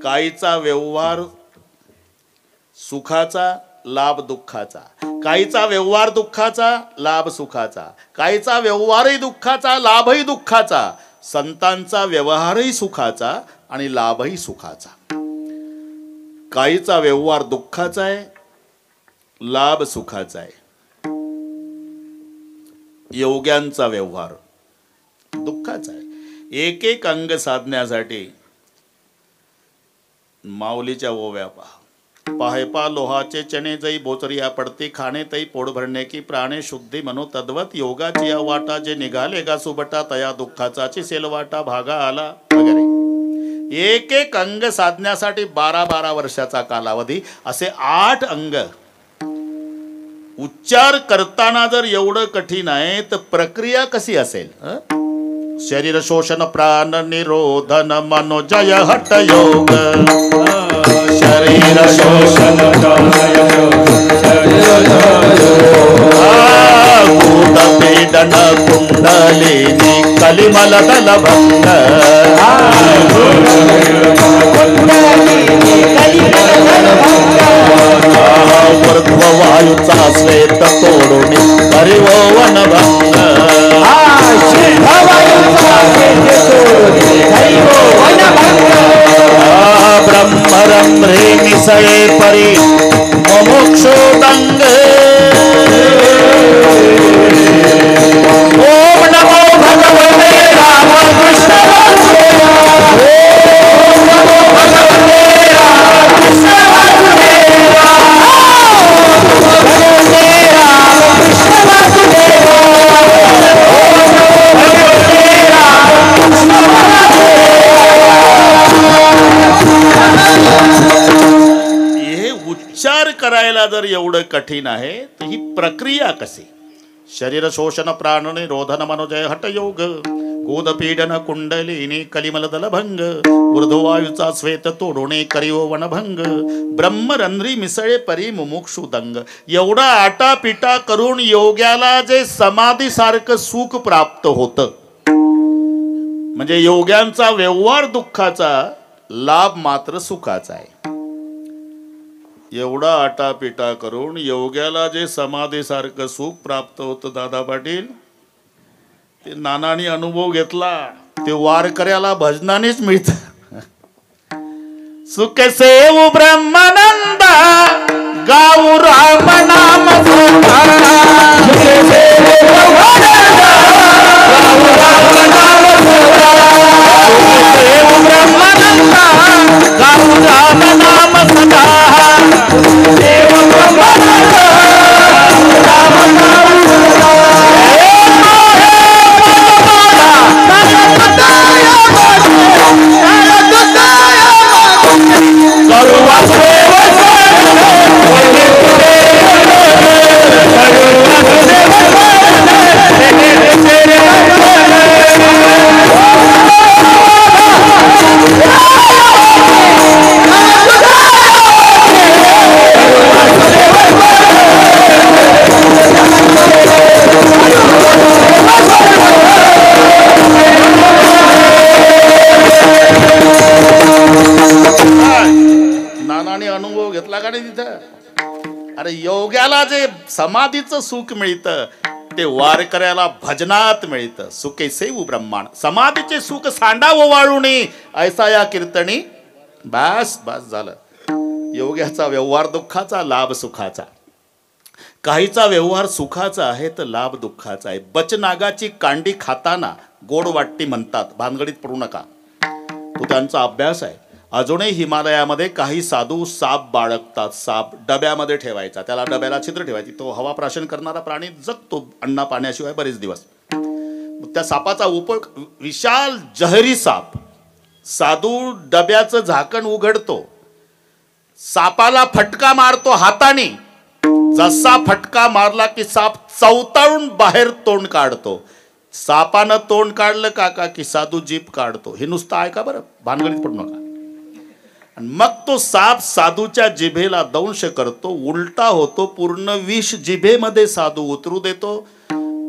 काहीचा व्यवहार सुखाचा, लाभ दुःखाचा, काहीचा व्यवहार दुःखाचा, लाभ सुखाचा, काहीचा व्यवहारही दुःखाचा, लाभही दुःखाचा, संतांचा व्यवहारही सुखाचा आणि लाभही सुखाचा. काहीचा व्यवहार दुःखाचा आहे, लाभ सुखाचा आहे. योग्यांचा व्यवहार दुःखाचा आहे. एक एक अंग साधण्यासाठी माऊलीच्या ओव्या पहा. पाहे पा लोहाचे चणे जई बोचरिया पडते, खाणे तई पोट भरणे की प्राणे शुद्धी म्हणू तद्वत योगाची या वाटा, जे निघाले गा सुबटा तया दुःखाचाची सेलवाटा भागा आला वगैरे. एक एक अंग साधण्यासाठी 12-12 वर्षाचा कालावधी, असे 8 अंग. उच्चार करताना जर एवढं कठीण आहे तर प्रक्रिया कशी असेल? शरीर शोषण प्राण निरोधन मनोजय हट योग. शरीर शोषण भूत पीडन कुंडलिनी कलिमल दल भंग. ऊर्ध्व वायूचा श्वेत तोडून हरिवो वनभंग. ब्रह्मरंध्रे मिसळे परी मोक्षोदंग. ओम नमो भगवते रामकृष्ण वासुदेवाय. ओम नमो भगवते रामकृष्ण वासुदेवाय. भगवते रामकृष्ण वासुदेवाय. ओम नमो भगवते रामकृष्ण वासुदेवाय. हे उच्चार करायला जर एवढं कठीण आहे तर ही प्रक्रिया कशी? शरीर शोषण प्राण निरोधन मनोजय हट योग. गोदपीडन कुंडलिनी कलिमलदल भंग. ऊर्ध्ववायूचा श्वेत तोडोणे करिओ वनभंग. ब्रह्मरंध्री मिसळे परी मुमुक्षु दंग. एवढा आटापिटा करून योग्याला जे समाधी सारखं सुख प्राप्त होतं, म्हणजे योग्यांचा व्यवहार दुःखाचा, लाभ मात्र सुखाचा आहे. एवढा आटापिटा करून योग्याला जे समाधीसारखं सुख प्राप्त होतं दादा पाटील, ते नानांनी अनुभव घेतला. ते वारकऱ्याला भजनानेच मिळत. सुख सेव ब्रह्मानंदा गाऊ राम नाम सुखा. सुख सेव ब्रह्मानंदा गाऊ राम नाम सुखा. सुख सेव ब्रह्मानंदा गाऊ राम नाम सुखा. देव ब्रह्मानंदा राम नाम सुखा. अनुभव घेतला का नाही तिथं? अरे योग्याला जे समाधीचं सुख मिळतं ते वारकऱ्याला भजनात मिळतं. सुखे सेवू ब्रह्मांड. समाधीचे सुख सांडा ओवाळूनी ऐसा या कीर्तनी. बस बस झालं. योग्याचा व्यवहार दुःखाचा, लाभ सुखाचा. काहीचा व्यवहार सुखाचा आहे तर लाभ दुःखाचा आहे. बचनागाची कांडी खाताना गोड वाटती म्हणतात, भानगडीत पडू नका. तो त्यांचा अभ्यास आहे. अजूनही हिमालयामध्ये काही साधू साप बाळगतात. साप डब्यामध्ये ठेवायचा, त्याला डब्याला छिद्र ठेवायची. तो हवा प्राशन करणारा प्राणी जगतो अन्ना पाण्याशिवाय बरेच दिवस. त्या सापाचा उपयोग, विशाल जहरी साप. साधू डब्याचं झाकण उघडतो, सापाला फटका मारतो हाताने. जसा फटका मारला की साप चवताळून बाहेर तोंड काढतो. सापानं तोंड काढलं काका की साधू जीभ काढतो. हे नुसतं ऐका बरं, भानगडीत पडू नका. मग तो साप साधूच्या जिभेला दंश करतो, उलटा होतो. पूर्ण विष जिभेमध्ये साधू उतरू देतो.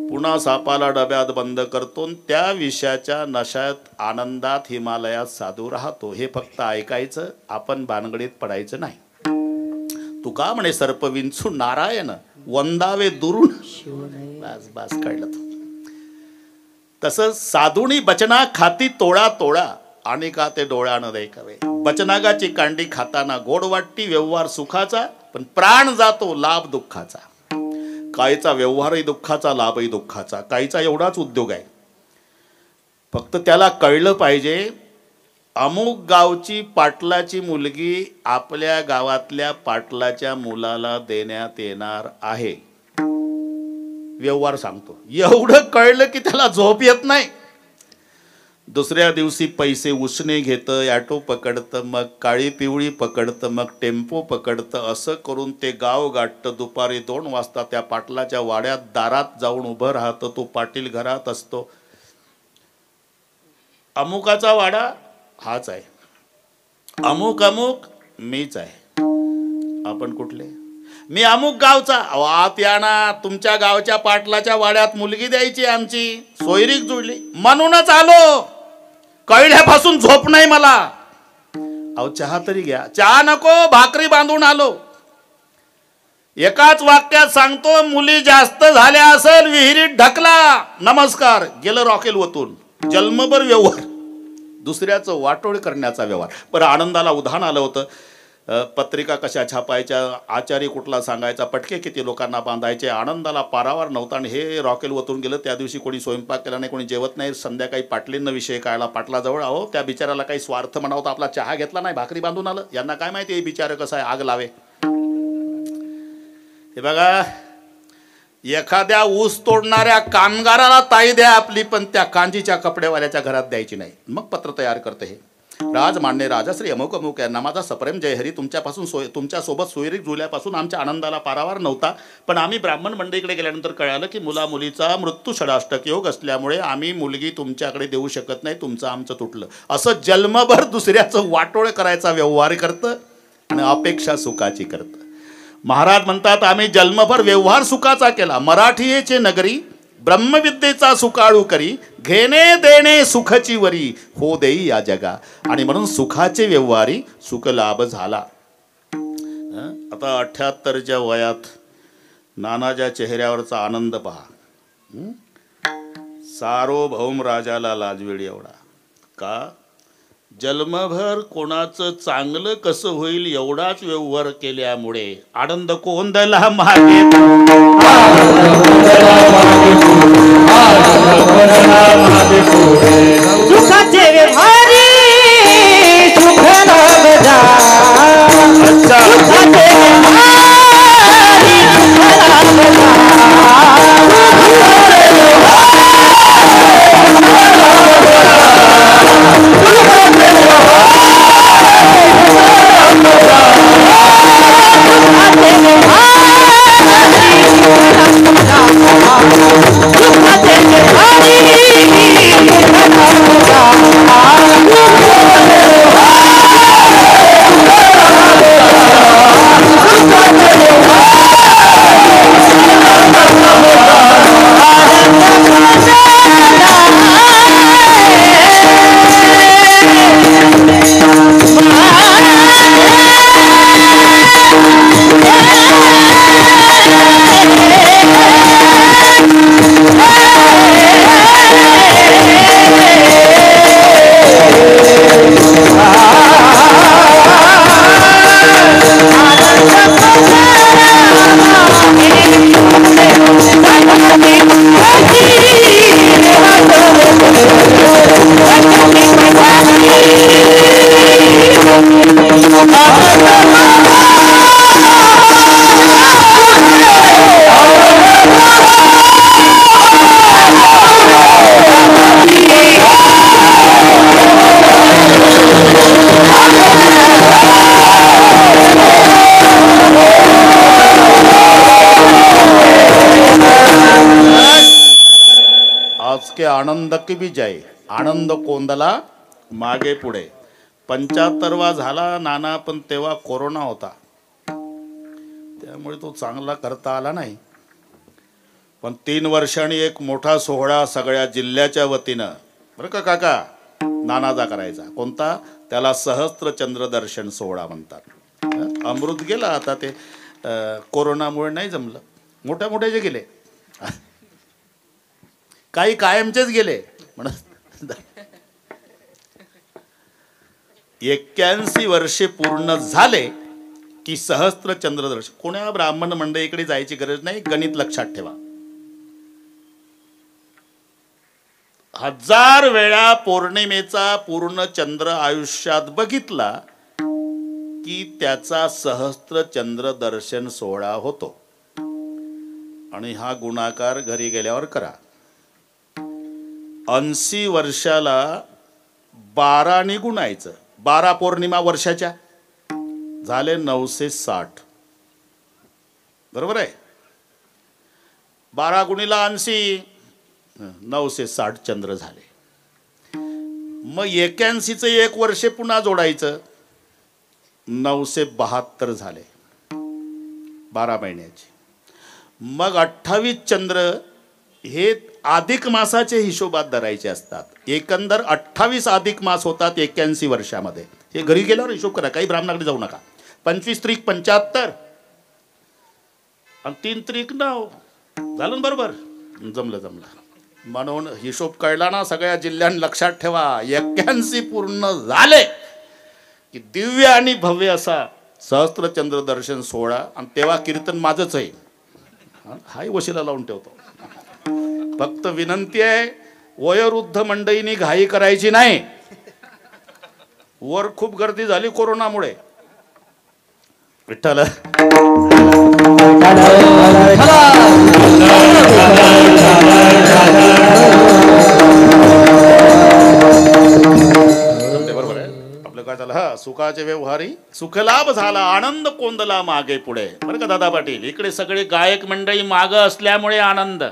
पुन्हा सापाला डब्यात बंद करतो, त्या विषयाच्या नशात आनंदात हिमालयात साधू राहतो. हे फक्त ऐकायचं, आपण भानगडीत पडायचं नाही. तुका म्हणे सर्प विंचू नारायण वंदावे दुरून. बस बस कळलं. तसंच साधुनी बचना खाती तोळा तोळा आणि का ते डोळ्यानं देखावे. बचनागाची कांडी खाताना गोड वाटती व्यवहार सुखाचा, पण प्राण जातो लाभ दुःखाचा. काहीचा व्यवहारही दुःखाचा, लाभही दुःखाचा. काहीचा एवढाच उद्योग आहे, फक्त त्याला कळलं पाहिजे अमुक गावची पाटलाची मुलगी आपल्या गावातल्या पाटलाच्या मुलाला देण्यात येणार आहे. व्यवहार सांगतो. एवढं कळलं की त्याला झोप येत नाही. दुसऱ्या दिवशी पैसे उसने घेतं, ॲटो पकडतं, मग काळी पिवळी पकडतं, मग टेम्पो पकडतं. असं करून ते गाव गाठतं. दुपारी 2 वाजता त्या पाटलाच्या वाड्यात दारात जाऊन उभं राहतं. तो पाटील घरात असतो. अमुकाचा वाडा हाच आहे, अमुक अमुक मीच आहे. आपण कुठले? मी अमुक गावचा. आत या ना, तुमच्या गावच्या पाटलाच्या वाड्यात मुलगी द्यायची आमची, सोयरीक जुळली म्हणूनच आलो. कळल्यापासून झोप नाही मला. अहो चहा तरी घ्या. चहा नको, भाकरी बांधून आलो. एकाच वाक्यात सांगतो, मुली जास्त झाल्या असेल विहिरीत ढकला, नमस्कार, गेलं रॉकेल वतून. जन्मभर व्यवहार, दुसऱ्याचं वाटोळ करण्याचा व्यवहार. बरं, आनंदाला उधाण आलं होतं. पत्रिका कशा छापायच्या, आचारी कुठला सांगायचा, पटके किती लोकांना बांधायचे. आनंदाला पारावार नव्हता आणि हे रॉकेल वतून गेलं. त्या दिवशी कोणी स्वयंपाक केला नाही, कोणी जेवत नाही. संध्याकाळी पाटलींना विषय कळला पाटलाजवळ. अहो त्या बिचाराला काही स्वार्थ म्हणावता, आपला चहा घेतला नाही, भाकरी बांधून आलं. यांना काय माहिती हे बिचारं कसं आहे, आग लावे. हे बघा, एखाद्या ऊस तोडणाऱ्या कामगाराला ताई द्या आपली, पण त्या कांजीच्या कपडेवाल्याच्या घरात द्यायची नाही. मग पत्र तयार करते हे. राज मान्य राजश्री अमुक अमुक यांना माझा सप्रेम जयहरी. तुमच्यासोबत सोयरीक जुळल्यापासून आमच्या आनंदाला पारावार नव्हता, पण आम्ही ब्राह्मण मंडळीकडे गेल्यानंतर कळालं की मुला मुलीचा मृत्यू षडाष्टक योग असल्यामुळे आम्ही मुलगी तुमच्याकडे देऊ शकत नाही, तुमचं आमचं तुटलं. असं जन्मभर दुसऱ्याचं वाटोळ करायचा व्यवहार करतं आणि अपेक्षा सुखाची करतं. महाराज म्हणतात, आम्ही जन्मभर व्यवहार सुखाचा केला. मराठीचे नगरी ब्रह्मविद्येचा सुकाळू करी, घेणे देणे सुखची वरी, हो देई या जगा. आणि म्हणून सुखाचे व्यवहारी सुख लाभ झाला. आता 78च्या वयात नानाच्या चेहऱ्यावरचा आनंद पहा. सार्वभौम राजाला लाजवेळ एवढा का? जन्मभर कोणाचं चांगलं कसं होईल एवढाच व्यवहार केल्यामुळे आनंद कोंदला मागे. सुखाचे व्यवहारी सुख लाभ जा. सुखाचे व्यवहारी सुख लाभ आनंद की भी जाय. आनंद कोंदला मागे पुढे. 75वा झाला नाना, पण तेव्हा कोरोना होता, त्यामुळे तो चांगला करता आला नाही. पण 3 वर्षांनी एक मोठा सोहळा सगळ्या जिल्ह्याच्या वतीनं बरं का काका नानाचा करायचा. कोणता? त्याला सहस्त्रचंद्र दर्शन सोहळा म्हणतात. अमृत गेला आता ते कोरोनामुळे नाही जमलं. मोठ्या मोठ्याचे गेले, काही कायमचेच गेले. म्हणत 81 वर्षे पूर्ण झाले की सहस्त्रचंद्र दर्शन. कोण्या ब्राह्मण मंडळीकडे जायची गरज नाही. गणित लक्षात ठेवा. 1000 वेळा पौर्णिमेचा पूर्ण चंद्र आयुष्यात बघितला की त्याचा सहस्त्रचंद्र दर्शन सोहळा होतो. आणि हा गुणाकार घरी गेल्यावर करा. 80 वर्षाला 12 ने गुणायचं. 12 पौर्णिमा वर्षाच्या झाले 960. बरोबर आहे. 12 गुणिला 80 960 चंद्र झाले. मग 81चं 1 वर्ष पुन्हा जोडायचं 972 झाले 12 महिन्याचे. मग 28 चंद्र हे अधिक मासाचे हिशोबात धरायचे असतात. एकंदर 28 अधिक मास होतात 81 वर्षामध्ये. हे घरी गेल्यावर हिशोब करा, काही ब्राह्मणाकडे जाऊ नका. 25 त्रिक 75 आणि 3 त्रिक 9 झालं ना बरोबर. जमलं. म्हणून हिशोब कळला ना सगळ्या जिल्ह्यांनी लक्षात ठेवा. 81 पूर्ण झाले की दिव्य आणि भव्य असा सहस्त्रचंद्र दर्शन सोहळा. आणि तेव्हा कीर्तन माझंच आहे. हाही वशिला लावून ठेवतो. फक्त विनंती आहे वयोवृद्ध मंडळींनी घाई करायची नाही. वर खूप गर्दी झाली कोरोनामुळे. विठ्ठल बरोबर आहे आपलं. काय झालं? हा सुखाचे व्यवहारी सुखलाभ झाला आनंद कोंदला मागे पुढे. बरं का दादा पाटील, इकडे सगळे गायक मंडळी माग असल्यामुळे आनंद,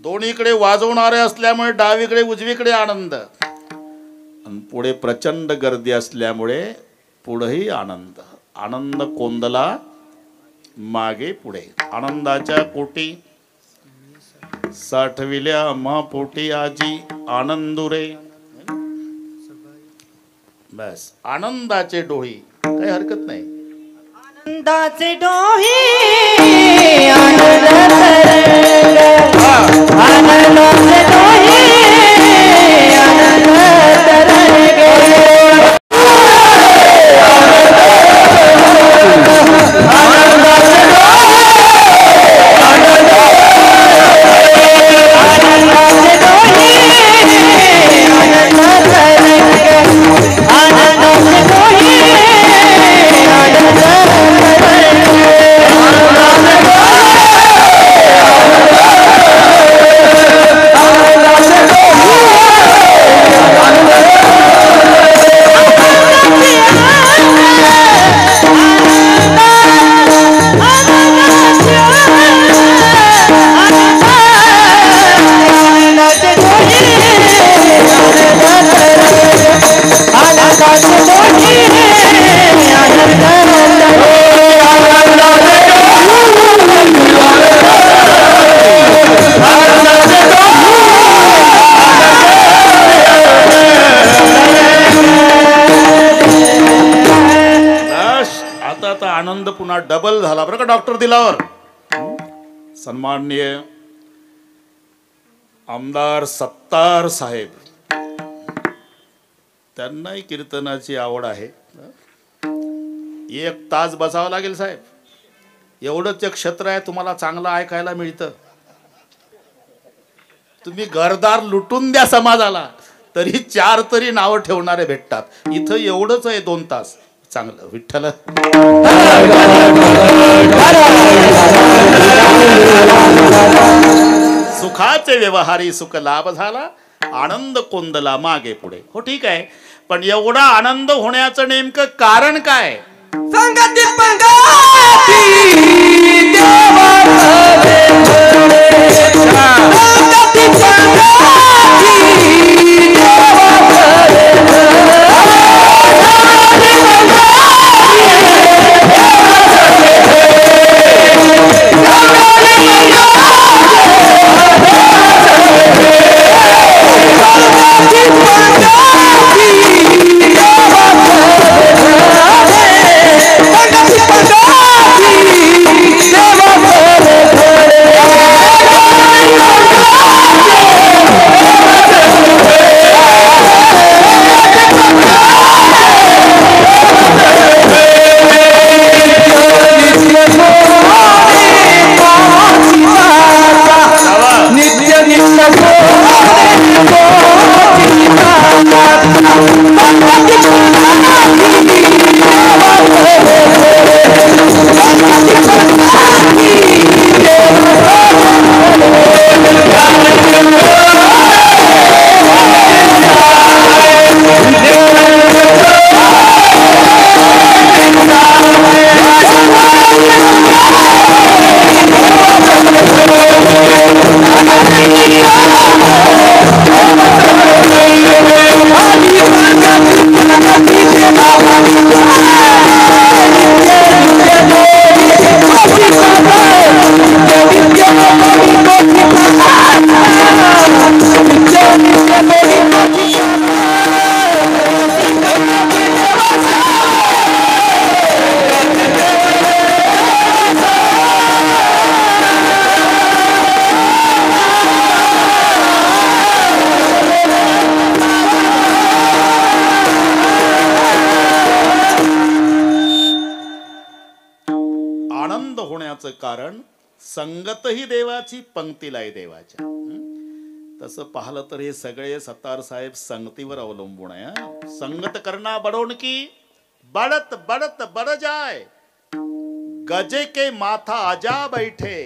दोन्हीकडे वाजवणारे असल्यामुळे डावीकडे उजवीकडे आनंद, आणि पुढे प्रचंड गर्दी असल्यामुळे पुढेही आनंद. आनंद कोंदला मागे पुढे. आनंदाच्या कोटी साठविल्या महापोटी आजी आनंदुरे. बस आनंदाचे डोही, काही हरकत नाही. आनंदाचे डोही आनंद तरंग, आनंदाचे डोही आनंद तरंग. आनंद पुन्हा डबल झाला बरं का डॉक्टर दिलावर. सन्माननीय आमदार सत्तार साहेब, त्यांनाही कीर्तनाची आवड आहे. 1 तास बसावं लागेल साहेब. एवढंच एक क्षेत्र आहे तुम्हाला चांगलं ऐकायला मिळतं. तुम्ही घरदार लुटून द्या समाजाला तरी 4 तरी नावं ठेवणारे भेटतात. इथं एवढंच आहे 2 तास. चांगलं विठ्ठल. सुखाचे व्यवहारी सुख लाभ झाला आनंद कोंदला मागे पुढे. हो ठीक आहे, पण एवढा आनंद होण्याचं नेमकं कारण काय? संगती पंगती आनंद होण्याचं कारण संगतही देवाची, पंक्तीलाही देवाच्या. तसं पाहिलं तर हे सगळे सत्तार साहेब संगतीवर अवलंबून आहे. संगत करना बडोन की बडत बडत बड जाय, गजे के माथा आजा बैठे,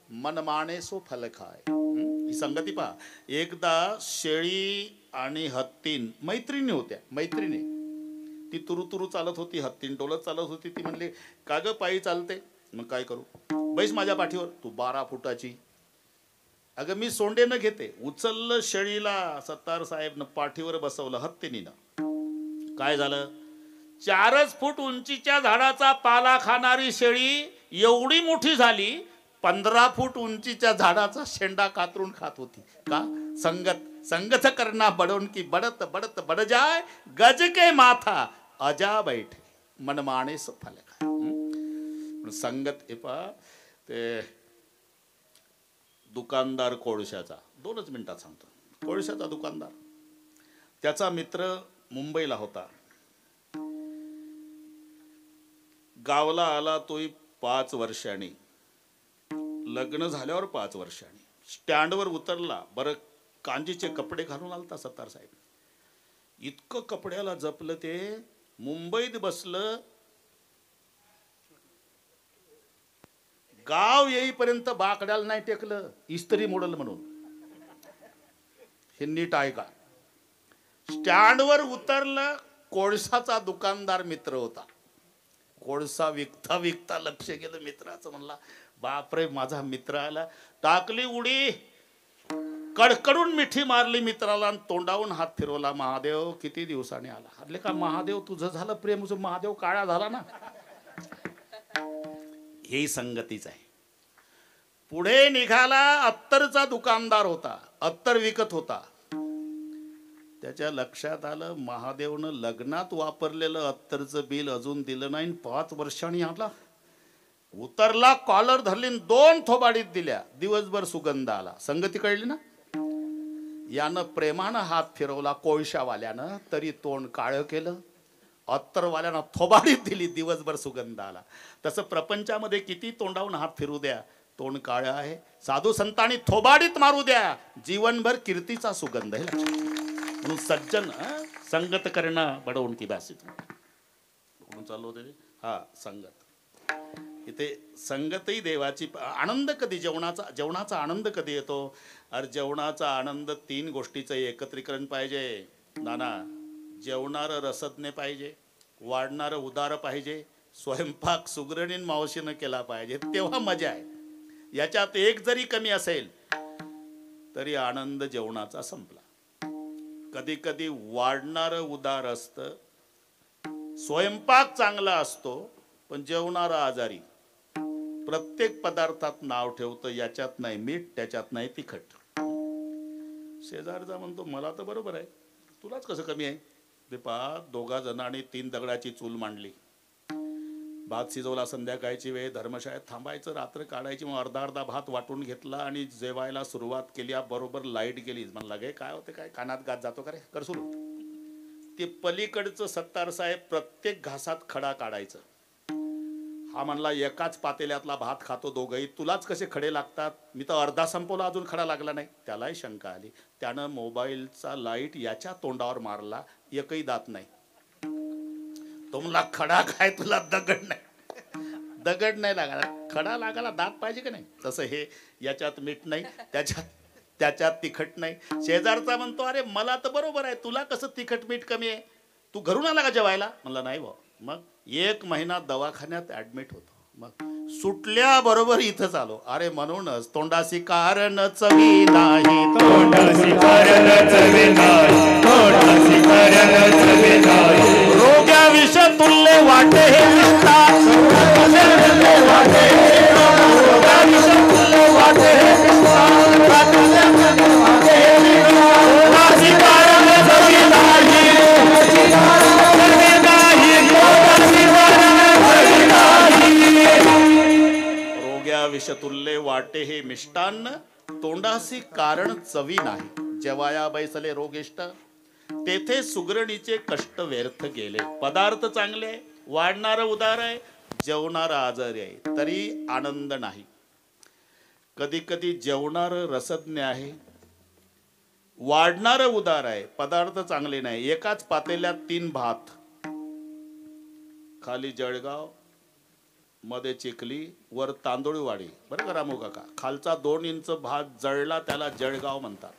मन माने सो फल खाय. ही संगती पहा. एकदा शेळी आणि हत्तीन मैत्रिणी होत्या. मैत्रिणी ती तुरु चालत होती, हत्तीन डोलत चालत होती. ती म्हणली, का ग पायी चालते? मग काय करू? बैस माझ्या पाठीवर. तू 12 फुटाची. अगं मी सोंडेनं घेते. उचललं शेळीला सत्तार साहेबनं, पाठीवर बसवलं हत्तीनीनं. काय झालं? 4 फूट उंचीच्या झाडाचा पाला खाणारी शेळी एवढी मोठी झाली, 15 फूट उंचीच्या झाडाचा शेंडा कातरून खात होती. का? संगत करना बडोन की बडत बडत बड जाय, गज के माथा अजा बैठे, मन माने सो फल खाय. संगत ते दुकानदार कोळशाचा, 2च मिनिटात सांगतो. कोळशाचा दुकानदार, त्याचा मित्र मुंबईला होता. गावला आला तोही 5 वर्षांनी, लग्न झाल्यावर 5 वर्षांनी. स्टँडवर उतरला. बरं कांजीचे कपडे घालून आलता सत्तार साहेब. इतकं कपड्याला जपलं ते. मुंबईत बसलं, गाव येईपर्यंत बाकड्याला नाही टेकलं. इस्त्री मोडल म्हणून. हे नीट ऐका. स्टँडवर उतरलं. कोळसाचा दुकानदार मित्र होता. कोळसा विकता विकता लक्ष गेलं मित्राचं. म्हणला, बापरे माझा मित्र आला. टाकली उडी, कडकडून मिठी मारली मित्राला आणि तोंडावून हात फिरवला. महादेव किती दिवसाने आला. अरे का महादेव, तुझं झालं प्रेम, महादेव काळा झाला ना. ही संगतीच आहे. पुढे निघाला. अत्तरचा दुकानदार होता. अत्तर विकत होता. त्याच्या लक्षात आलं, महादेवनं लग्नात वापरलेलं अत्तरचं बिल अजून दिलं नाही. 5 वर्षांनी आला. उतरला, कॉलर धरली, 2 थोबाडीत दिल्या. दिवसभर सुगंध आला. संगती कळली ना. यानं प्रेमानं हात फिरवला कोळशावाल्यानं, तरी तोंड काळं केलं. अत्तरवाल्यानं थोबाडीत दिली, दिवसभर सुगंध आला. तसं प्रपंचामध्ये किती तोंडावून हात फिरू द्या, तोंड काळं आहे. साधू संतांनी थोबाडीत मारू द्या, जीवनभर कीर्तीचा सुगंध आहे. म्हणून सज्जन संगत करणं बडवून की बासित. कुठून चाललो होते? हा, संगत. इथे संगतही देवाची. आनंद कधी? जेवणाचा आनंद कधी येतो? अरे जेवणाचा आनंद 3 गोष्टीचं एकत्रीकरण पाहिजे नाना. जेवणारं रसज्ञ पाहिजे, वाढणारं उदार पाहिजे, स्वयंपाक सुगरणीन मावशीनं केला पाहिजे, तेव्हा मजा आहे. याच्यात एक जरी कमी असेल तरी आनंद जेवणाचा संपला. कधी कधी वाढणारं उदार असतं, स्वयंपाक चांगला असतो, पण जेवणारा आजारी. प्रत्येक पदार्थात नाव ठेवतं, याच्यात नाही मीठ, त्याच्यात नाही तिखट. शेजारचा म्हणतो, मला तर बरोबर आहे, तुलाच कसं कमी आहे? ते पहा, 2 जणांनी 3 दगडाची चूल मांडली. भात शिजवला. संध्याकाळची वेळ, धर्मशाळेत थांबायचं, रात्र काढायची. मग अर्धा भात वाटून घेतला आणि जेवायला सुरुवात केली. बरोबर लाईट गेली. म्हणला, गे काय होते, काय कानात गात जातो का रे, कर सुरू. ते पलीकडचं सत्तार साहेब प्रत्येक घासात खडा काढायचं. हा म्हणला, एकाच पातेल्यातला भात खातो दोघंही, तुलाच कसे खडे लागतात? मी तर अर्धा संपवला, अजून खडा लागला नाही. त्यालाही शंका आली. त्यानं मोबाईलचा लाईट याच्या तोंडावर मारला. एकही दात नाही. तो म्हणला, खडा काय, तुला दगड नाही. दगड नाही लागला, खडा लागायला दात पाहिजे का नाही? तसं हे, याच्यात मीठ नाही, त्याच्यात तिखट नाही. शेजारचा म्हणतो, अरे मला तर बरोबर आहे, तुला कसं तिखट मीठ कमी आहे? तू घरून आला का जेवायला? म्हणला, नाही भाऊ. मग 1 महिना दवाखान्यात ऍडमिट होतो. मग सुटल्या बरोबर इथंच आलो. अरे म्हणूनच तोंडासी कारण चवी नाही, तोंडासी कारण चवी नाही, तोंडासी कारण चवी नाही. रोग्या विष तुल्ले वाटे हे मिष्टा, रोग्या विष तुल्ले वाटे हे मिष्टा, तोंडासी कारण चवी नाही, विषतुल्ले वाटे हे मिष्टान्न, तोंडासी कारण चवी नाही. जेवाया बैसले रोगिष्ट, तेथे सुगरणीचे कष्ट व्यर्थ गेले. पदार्थ चांगले, वाढणारं उदार आहे, जेवणारा आजारी आहे तरी आनंद नाही. कधी कधी जेवणारं रसज्ञ आहे, वाढणारं उदार आहे, पदार्थ चांगले नाही. एकाच पातेल्यात 3 भात, खाली जळगाव, मध्ये चिखली, वर तांदूळवाडी. बरं का रामू काका, खालचा 2 इंच भात जळला त्याला जळगाव म्हणतात.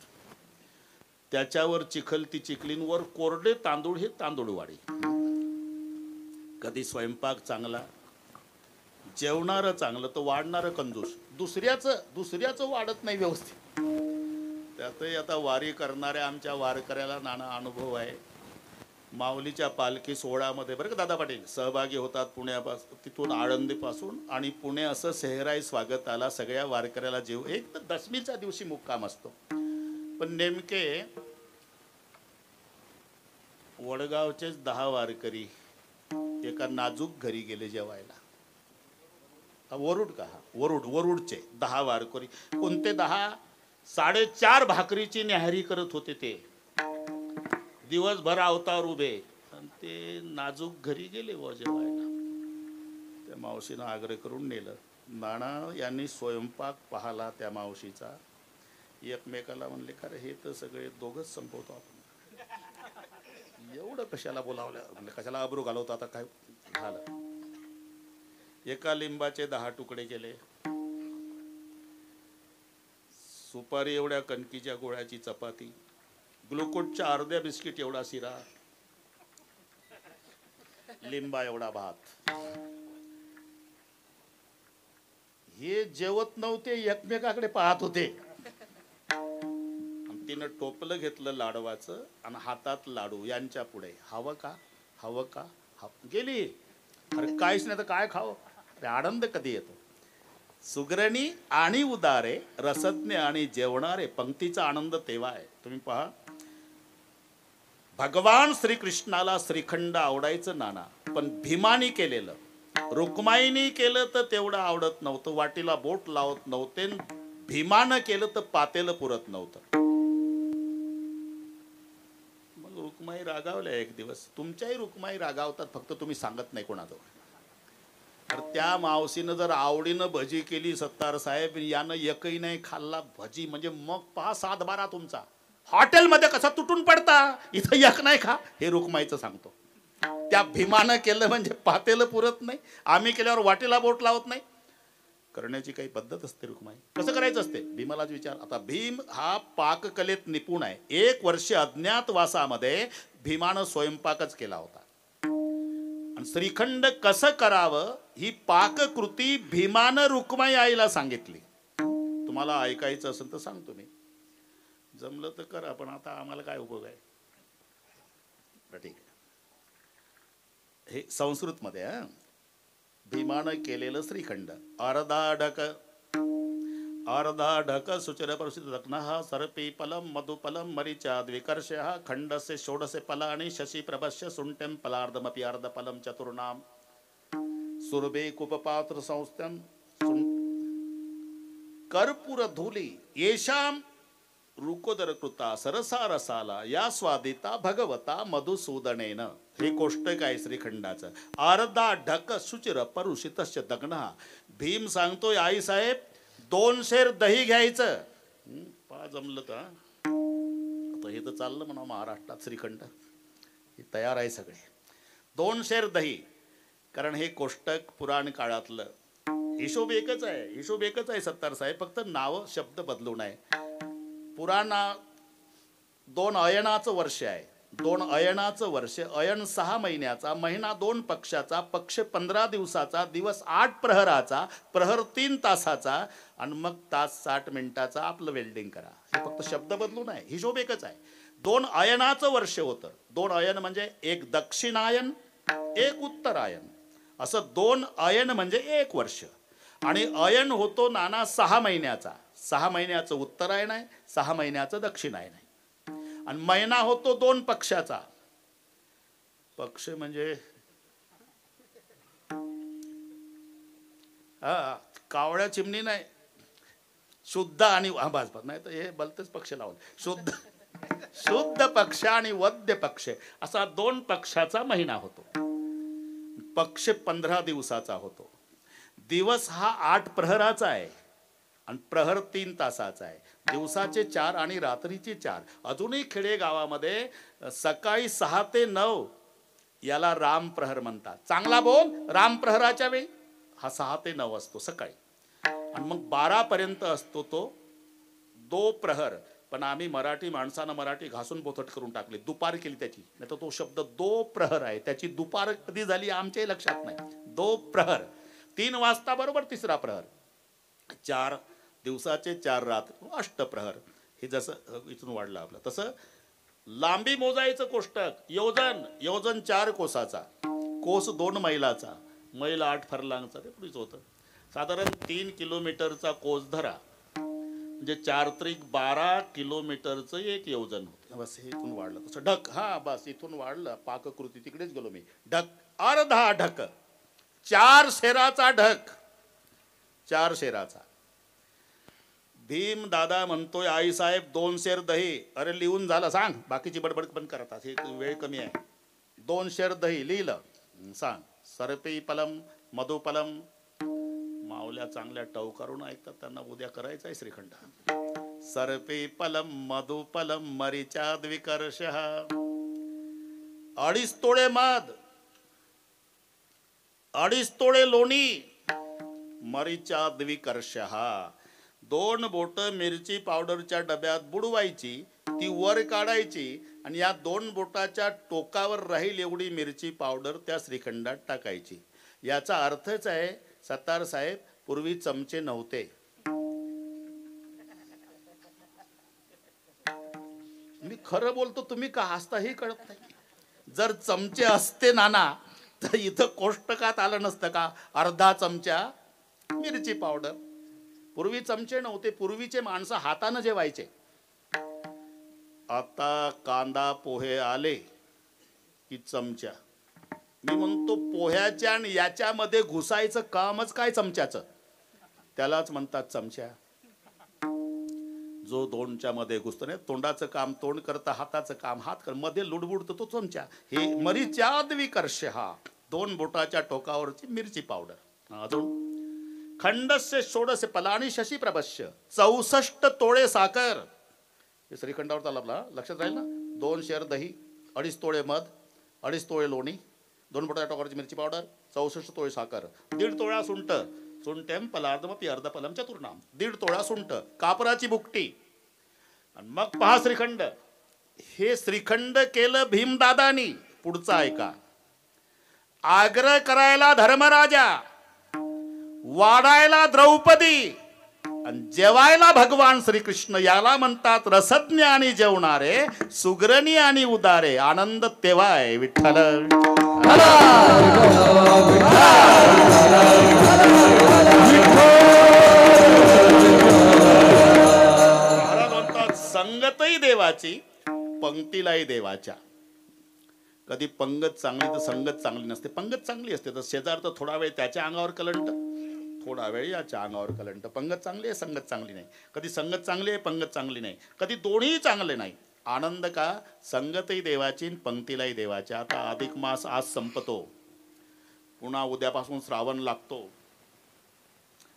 त्याच्यावर चिखल ती चिखलींवर कोरडे तांदूळ हे तांदूळवाडी. कधी स्वयंपाक चांगला, जेवणारं चांगलं तर वाढणारं कंजूस. दुसऱ्याचं वाढत नाही व्यवस्थित. त्यातही आता वारी करणाऱ्या आमच्या वारकऱ्याला नाना अनुभव आहे. माऊलीच्या पालखी सोहळ्यामध्ये बरं का दादा पाटील सहभागी होतात पुण्यापासून, तिथून आळंदीपासून, आणि पुणे असं सेहराई स्वागताला सगळ्या वारकऱ्याला जेव. एक तर दशमीच्या दिवशी मुक्काम असतो, पण नेमके वडगावचेच 10 वारकरी एका नाजूक घरी गेले जेवायला. वरुड का, वरुडचे 10 वारकरी. कोणते 10? 4.5 भाकरीची न्याहारी करत होते ते, दिवसभर अवतार उभे, आणि ते नाजूक घरी गेले व जेवायला. त्या मावशीनं आग्रह करून नेलं. नाना यांनी स्वयंपाक पाहला त्या मावशीचा. एकमेकाला म्हणले, का रे हे तर सगळे दोघंच संपवतो आपण, एवढं कशाला बोलावलं, म्हणजे कशाला अब्रू घालवतो. आता काय झालं, एका लिंबाचे 10 तुकडे केले, सुपारी एवढ्या कणकीच्या गोळ्याची चपाती, ग्लुकोजच्या अर्ध्या बिस्किट एवढा शिरा, लिंबा एवढा भात. हे जेवत नव्हते, एकमेकाकडे पाहत होते. तिनं टोपलं घेतलं लाडवाचं आणि हातात लाडू, यांच्या पुढे. हवं का, हवं का, गेली. अरे काहीच नाही तर काय खावं. आनंद कधी येतो. सुग्रणी आणि उदारे, रसज्ञ आणि जेवणारे, पंक्तीचा आनंद तेव्हा आहे. तुम्ही पहा, भगवान श्रीकृष्णाला श्रीखंड आवडायचं नाना, पण भीमानी केलेलं, रुक्माईनी केलं तर तेवढं आवडत नव्हतं, वाटीला बोट लावत नव्हते. भीमानं केलं तर पातेलं पुरत नव्हतं. मग रुक्माई रागावल्या एक दिवस. तुमच्याही रुक्माई रागावतात, फक्त तुम्ही सांगत नाही कोणाजवळ. तर त्या मावशीनं जर आवडीनं भजी केली, सत्तार साहेब यानं एकही नाही खाल्ला भजी, म्हणजे मग पहा 7-12 तुमचा. हॉटेलमध्ये कसा तुटून पडता, इथं एक नाही खा. हे रुक्माईचं सांगतो. त्या भीमानं केलं म्हणजे पातेलं पुरत नाही, आम्ही केल्यावर वाटेला बोट लावत नाही. करण्याची काही पद्धत असते रुक्माई. कसं करायचं असते भीमालाच विचार. आता भीम हा पाककलेत निपुण आहे. 1 वर्ष अज्ञातवासामध्ये भीमानं स्वयंपाकच केला होता. आणि श्रीखंड कसं करावं ही पाककृती भीमानं रुक्माई आईला सांगितली. तुम्हाला ऐकायचं असेल तर सांगतो मी, जमलं तर करा, पण आता आम्हाला काय उपयोग आहे. ठीक आहे, हे संस्कृत मध्ये. भीमानं केलेलं श्रीखंड. अर्धा ढक सुचर परिषद दग्नः सर्पी फलम मधुफलम मरीचाद विकर्षः खंडस्य षोडशे फलानि शशि प्रभस्य सुंठ्यम फलार्धमपि अर्धफलम चतुर्णाम सुरभे कुपपात्र संस्थम कर्पूर धूली येषाम रुकोदर कृता सरसा रसाला या स्वादिता भगवता मधुसूदनेन. हे कोष्टक आहे श्रीखंडाचं. अर्धा ढक सुचिर परुषितस्य दग्नः. भीम सांगतोय, आई साहेब 2 शेर दही घ्यायचं. पहा जमलं का. आता हे तर चाललं म्हणा महाराष्ट्रात श्रीखंड, हे तयार आहे सगळे. 2 शेर दही, कारण हे कोष्टक पुराण काळातलं. हिशोब एकच आहे सत्तार साहेब, फक्त नाव शब्द बदलून आहे. पुराणा 2 अयनाचं वर्ष आहे. 2 अयनाचं वर्ष. अयन 6 महिन्याचा, महिना 2 पक्षाचा, पक्ष 15 दिवसाचा, दिवस 8 प्रहराचा, प्रहर 3 तासाचा, आणि मग तास 60 मिनिटाचा. आपलं वेल्डिंग करा. हे फक्त शब्द बदलून आहे, हिशोब एकच आहे. 2 अयनाचं वर्ष होतं. 2 अयन म्हणजे 1 दक्षिणायन 1 उत्तरायन, असं 2 अयन म्हणजे 1 वर्ष. आणि अयन होतो नाना 6 महिन्याचा. 6 महिन्याचं उत्तरायण आहे, 6 महिन्याचं दक्षिणायन आहे. आणि महिना होतो 2 पक्षाचा. पक्ष म्हणजे कावळ्या चिमणी नाही, शुद्ध आणि बस नाही तर हे भलतेच पक्ष लावले. शुद्ध पक्ष आणि वद्य पक्ष असा 2 पक्षाचा महिना होतो. पक्ष 15 दिवसाचा होतो. दिवस हा 8 प्रहराचा आहे आणि प्रहर 3 तासाचा आहे. दिवसाचे 4 आणि रात्रीचे 4. अजूनही खेडेगावामध्ये सकाळी 6 ते 9 याला राम प्रहर म्हणतात. चांगला बोल. राम प्रहराच्या वेळी हा 6 ते 9 असतो सकाळी आणि मग 12 पर्यंत असतो तो दो प्रहर. पण आम्ही मराठी माणसानं मराठी घासून बोथट करून टाकली, दुपार केली त्याची. नाही तर तो शब्द दो प्रहर आहे, त्याची दुपार कधी झाली आमच्याही लक्षात नाही. दो प्रहर 3 वाजता बरोबर तिसरा प्रहर. 4 दिवसाचे 4 रात्र अष्टप्रहर. हे जसं इथून वाढलं आपलं तसं लांबी मोजायचं कोष्टक. योजन 4 कोसाचा, कोस 2 मैलाचा, मैल 8 फरलांगचा. ते पुढेच होतं. साधारण 3 किलोमीटरचा कोस धरा म्हणजे 4 त्रिक 12 किलोमीटरचं 1 योजन होतं. बस हे इथून वाढलं तसं ढक. हा बस इथून वाढलं. पाककृती तिकडेच गेलो मी. ढक अर्धा ढक, 4 शेराचा ढक, 4 शेराचा. भीम दादा म्हणतोय आई साहेब 2 शेर दही. अरे लिहून झालं सांग, बाकीची बडबड बंद करतात, हे वेळ कमी आहे. 2 शेर दही लिहिलं सांग. सरपी पलम मधुपलम. मावल्या चांगल्या टवकारून ऐकतात, त्यांना उद्या करायचं आहे श्रीखंड. सरपी पलम मधुपलम मरीचा द्विकर्ष. 2.5 तोळे मध, 2.5 तोळे लोणी, मरीचा द्विकर्ष. 2 बोट मिरची पावडरच्या डब्यात बुडवायची, ती वर काढायची आणि या 2 बोटाच्या टोकावर राहील एवढी मिरची पावडर त्या श्रीखंडात टाकायची. याचा अर्थच आहे सत्तार साहेब, पूर्वी चमचे नव्हते. मी खरं बोलतो, तुम्ही का हसता हे कळत नाही. जर चमचे असते नाना तर इथं कोष्टकात आलं नसतं का अर्धा चमचा मिरची पावडर. पूर्वी चमचे नव्हते, पूर्वीचे माणसं हाताने जेवायचे. आता कांदा पोहे आले की चमचा. मी म्हणतो पोह्याच्या आणि याच्यामध्ये घुसायचं कामच काय चमच्याचं, त्यालाच म्हणतात चमचा. जो 2च्या मध्ये घुसतो नाही, तोंडाचं काम तोंड करतं, हाताचं काम हात कर, मध्ये लुडबुडतो तो चमचा. हे मरीच्या द्विकर्ष. 2 बोटाच्या टोकावरची मिरची पावडर. अजून खंडस्य षोडस्य पलाणी शशी प्रभस्य. 64 तोळे साखर. हे श्रीखंडावर चालला आपला, लक्षात राहील ना. 2 शेर दही, 2.5 तोळे मध, 2.5 तोळे लोणी, 2 बोटाच्या टोकावरची मिरची पावडर, 64 तोळे साखर, 1.5 तोळा सुंठ. सुंठेम पलार्धमती अर्ध पलम चतुर्णाम. 1.5 तोळा सुंठ, कापराची बुकटी. आणि मग पहा श्रीखंड. हे श्रीखंड केलं भीमदादानी. पुढचा ऐका. आग्रह करायला धर्मराजा, वाढायला द्रौपदी आणि जेवायला भगवान श्रीकृष्ण. याला म्हणतात रसज्ञ आणि जेवणारे, सुग्रणी आणि उदारे. आनंद तेव्हा आहे विठ्ठल. महाराज म्हणतात संगतही देवाची, पंक्तीलाही देवाच्या. कधी पंगत चांगली तर संगत चांगली नसते. पंगत चांगली असते तर शेजार तर थोडा वेळ त्याच्या अंगावर कलंट, थोडा वेळ याच्या अंगावर कलंट. पंगत चांगली आहे, संगत चांगली नाही. कधी संगत चांगली आहे, पंगत चांगली नाही. कधी दोन्ही चांगले नाही. आनंद का संगतही देवाची, पंक्तीलाही देवाच्या. आता अधिक मास आज संपतो, पुन्हा उद्यापासून श्रावण लागतो.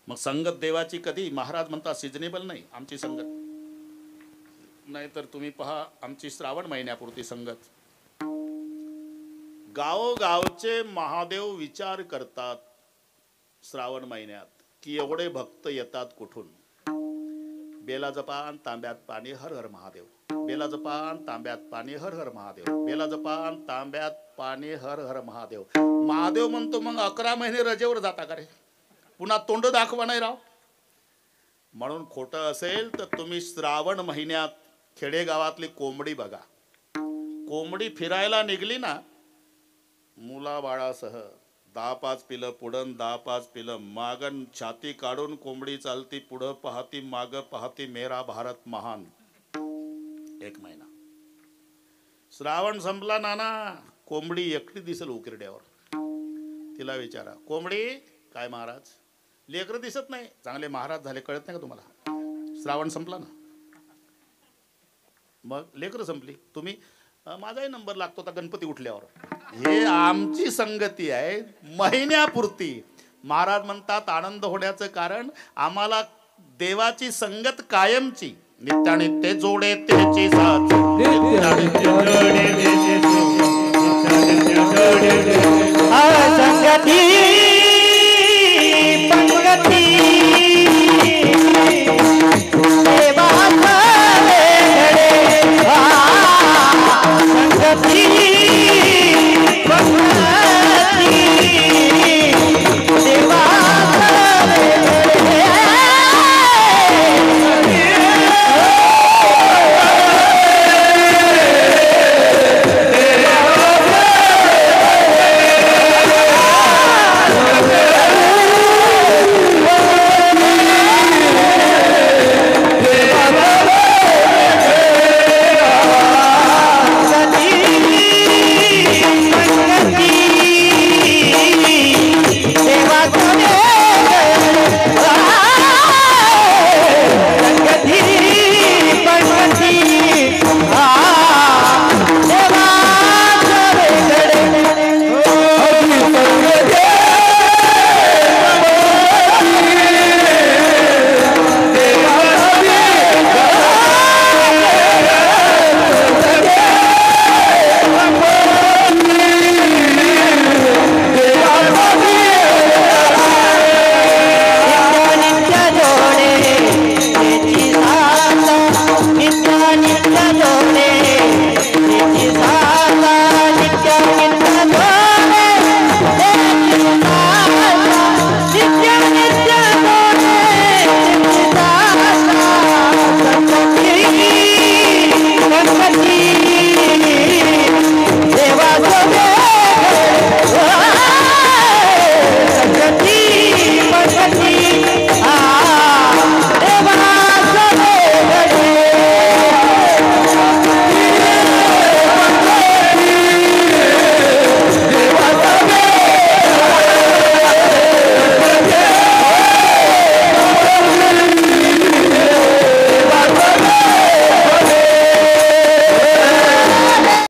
मग संगत देवाची कधी. महाराज म्हणतात सिजनेबल नाही आमची संगत. नाहीतर तुम्ही पहा आमची श्रावण महिन्यापुरती संगत. गावोगावचे महादेव विचार करतात श्रावण महिन्यात की एवढे भक्त येतात कुठून. बेला जपान तांब्यात पाणी हर हर महादेव. बेला जपान तांब्यात पाणी हर हर महादेव. बेला जपान तांब्यात पाणी हर हर महादेव. महादेव म्हणतो मग 11 महिने रजेवर जाता का रे, पुन्हा तोंड दाखवा नाही राव. म्हणून खोटं असेल तर तुम्ही श्रावण महिन्यात खेडेगावातली कोंबडी बघा. कोंबडी फिरायला निघली ना मुलाबाळासह, 10-5 पिलं पुढं 10-5 पिलं मागन, छाती काढून कोंबडी चालती पुढं पाहती माग पाहती, मेरा भारत महान. 1 महिना. श्रावण संपला नाना, कोंबडी एकटी दिसेल उकिरड्यावर. तिला विचारा कोंबडी काय महाराज, लेकरं दिसत नाही, चांगले महाराज झाले कळत नाही का तुम्हाला. श्रावण संपला ना, मग लेकरं संपली. तुम्ही माझाही नंबर लागतो आता गणपती उठल्यावर. हे आमची संगती आहे महिन्यापुरती. महाराज म्हणतात आनंद होण्याचं कारण आम्हाला देवाची संगत कायमची. नित्यानित्य जोडे त्याची साथ, नित्यानित्य जोडे त्याची साथ, नित्यानित्य जोडे